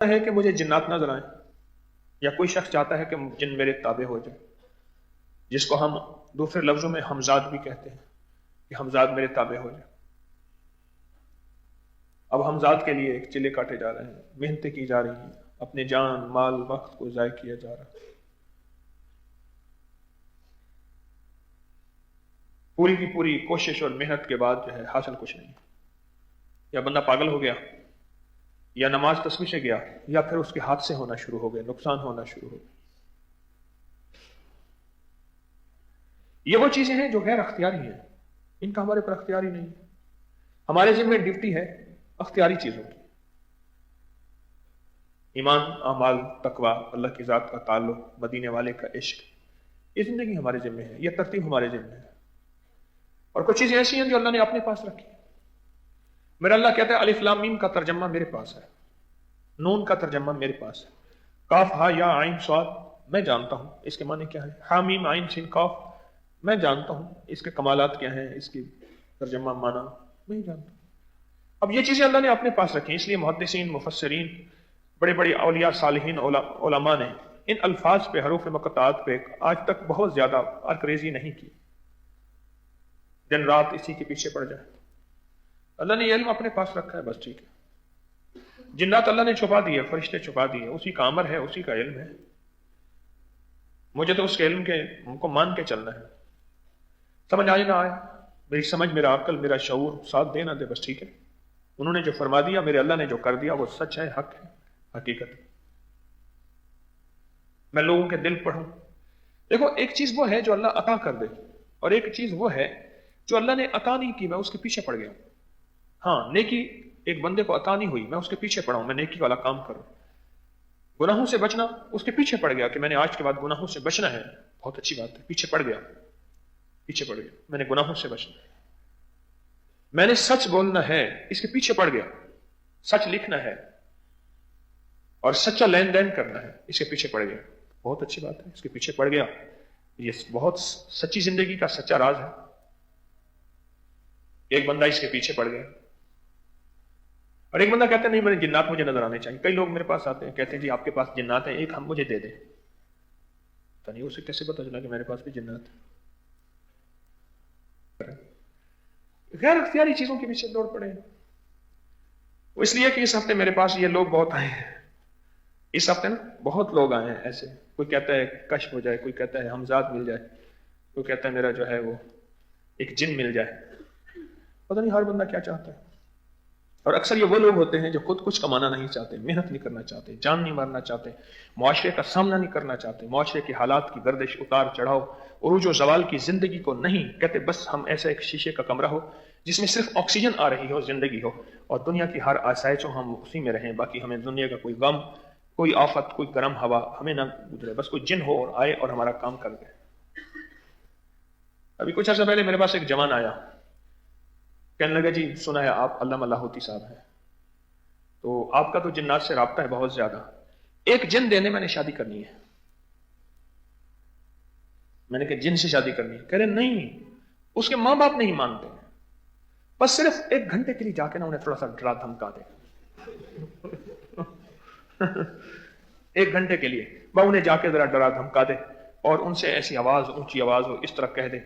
ہے کہ مجھے جنات نظر آئیں، یا کوئی شخص چاہتا ہے کہ جن میرے تابع ہو جائے، جس کو ہم دوسرے لفظوں میں ہمزاد بھی کہتے ہیں کہ ہمزاد میرے تابع ہو جائے۔ اب ہمزاد کے لیے ایک چلے کاٹے جا رہے ہیں، محنتیں کی جا رہی ہیں، اپنے جان مال وقت کو ضائع کیا جا رہا ہے، پوری کی پوری کوشش اور محنت کے بعد جو ہے حاصل کچھ نہیں، یا بندہ پاگل ہو گیا، یا نماز تسبیح سے گیا، یا پھر اس کے حادثے ہونا شروع ہو گئے، نقصان ہونا شروع ہو گئے۔ یہ وہ چیزیں ہیں جو غیر اختیاری ہیں، ان کا ہمارے پر اختیاری نہیں ہے۔ ہمارے ذمہ ڈیوٹی ہے اختیاری چیزوں کی، ایمان، اعمال، تقوی، اللہ کی ذات کا تعلق، مدینے والے کا عشق، یہ زندگی ہمارے ذمہ ہے، یہ ترتیب ہمارے ذمہ ہے۔ اور کچھ چیزیں ایسی ہیں جو اللہ نے اپنے پاس رکھی ہیں۔ میرا اللہ کہتا ہے الف لام میم کا ترجمہ میرے پاس ہے، نون کا ترجمہ میرے پاس ہے، کاف ہا یا عین صاد میں جانتا ہوں اس کے معنی کیا ہے، ہا میم عین سین قاف میں جانتا ہوں اس کے کمالات کیا ہیں، اس کی ترجمہ معنی میں جانتا ہوں۔ اب یہ چیزیں اللہ نے اپنے پاس رکھی، اس لیے محدثین، مفسرین، بڑے بڑے اولیاء، صالحین، علماء نے ان الفاظ پہ، حروف مقطعات پہ آج تک بہت زیادہ ارکریزی نہیں کی، دن رات اسی کے پیچھے پڑ جائے۔ اللہ نے یہ علم اپنے پاس رکھا ہے، بس ٹھیک ہے۔ جنات اللہ نے چھپا دیے، فرشتے چھپا دیے، اسی کا امر ہے، اسی کا علم ہے، مجھے تو اس کے علم کے کو مان کے چلنا ہے، سمجھ آئے نہ آئے، میری سمجھ، میرا عقل، میرا شعور ساتھ دے نہ دے، بس ٹھیک ہے۔ انہوں نے جو فرما دیا، میرے اللہ نے جو کر دیا، وہ سچ ہے، حق ہے، حقیقت ہے۔ میں لوگوں کے دل پڑھوں۔ دیکھو، ایک چیز وہ ہے جو اللہ عطا کر دے، اور ایک چیز وہ ہے جو اللہ نے عطا نہیں کی، میں اس کے پیچھے پڑ گیا۔ ہاں، نیکی ایک بندے کو عطا نہیں ہوئی، میں اس کے پیچھے پڑا ہوں، میں نیکی والا کام کروں۔ گناہوں سے بچنا، اس کے پیچھے پڑ گیا کہ میں نے آج کے بعد گناہوں سے بچنا ہے، بہت اچھی بات ہے، پیچھے پڑ گیا، میں نے گناہوں سے بچنا ہے۔ میں نے سچ بولنا ہے، اس کے پیچھے پڑ گیا، سچ لکھنا ہے اور سچا لین دین کرنا ہے، اس کے پیچھے پڑ گیا، بہت اچھی بات ہے، اس کے پیچھے پڑ گیا۔ یہ بہت سچی زندگی کا سچا راز ہے۔ ایک بندہ اس کے پیچھے پڑ گیا، اور ایک بندہ کہتا ہے نہیں، میرے جنات مجھے نظر آنے چاہیے۔ کئی لوگ میرے پاس آتے ہیں، کہتے ہیں جی آپ کے پاس جنات ہیں، ایک ہم مجھے دے دیں۔ پتہ نہیں اسے کیسے پتا چلا کہ میرے پاس بھی جنات ہیں۔ غیر اختیاری چیزوں کے پیچھے دوڑ پڑے ہیں۔ وہ اس لیے کہ اس ہفتے میرے پاس یہ لوگ بہت آئے ہیں، اس ہفتے نا بہت لوگ آئے ہیں ایسے، کوئی کہتا ہے کشف ہو جائے، کوئی کہتا ہے ہمزاد مل جائے، کوئی کہتا ہے میرا جو ہے وہ ایک جن مل جائے۔ پتہ نہیں ہر بندہ کیا چاہتا ہے۔ اور اکثر یہ وہ لوگ ہوتے ہیں جو خود کچھ کمانا نہیں چاہتے، محنت نہیں کرنا چاہتے، جان نہیں مارنا چاہتے، معاشرے کا سامنا نہیں کرنا چاہتے، معاشرے کے حالات کی گردش، اتار چڑھاؤ، عروج و زوال کی زندگی کو نہیں کہتے، بس ہم ایسا ایک شیشے کا کمرہ ہو جس میں صرف آکسیجن آ رہی ہو، زندگی ہو، اور دنیا کی ہر آسائش ہو، ہم اسی میں رہیں، باقی ہمیں دنیا کا کوئی غم، کوئی آفت، کوئی گرم ہوا ہمیں نہ گزرے، بس کوئی جن ہو اور آئے اور ہمارا کام کر دے۔ ابھی کچھ عرصہ پہلے میرے پاس ایک جوان آیا، کہنے لگا جی سنا ہے آپ علامہ لاہوتی صاحب ہیں، تو آپ کا تو جنات سے رابطہ ہے بہت زیادہ، ایک جن دینے میں نے شادی کرنی ہے۔ میں نے کہا جن سے شادی کرنی ہے؟ کہہ رہے نہیں، اس کے ماں باپ نہیں مانتے، بس صرف ایک گھنٹے کے لیے جا کے نا انہیں تھوڑا سا ڈرا دھمکا دے، ایک گھنٹے کے لیے وہ انہیں جا کے ذرا ڈرا دھمکا دے، اور ان سے ایسی آواز، اونچی آواز ہو، اس طرح کہہ دے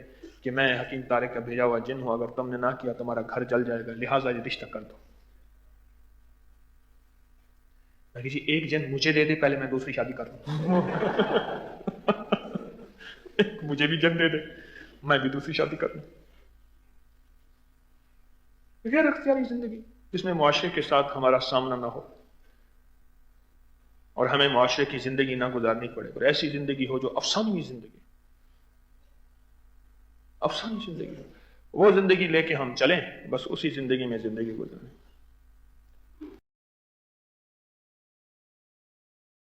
کہ میں حکیم طارق کا بھیجا ہوا جن ہوں، اگر تم نے نہ کیا تمہارا گھر جل جائے گا، لہٰذا یہ رشتہ کر دو۔ میں کہ جی ایک جن مجھے دے دے، پہلے میں دوسری شادی کر دوں، مجھے بھی جن دے دے، میں بھی دوسری شادی کر دوں۔ غیر اختیاری زندگی جس میں معاشرے کے ساتھ ہمارا سامنا نہ ہو، اور ہمیں معاشرے کی زندگی نہ گزارنی پڑے، اور ایسی زندگی ہو جو افسانوی زندگی، افسانوی زندگی، وہ زندگی لے کے ہم چلیں، بس اسی زندگی میں زندگی گزاریں۔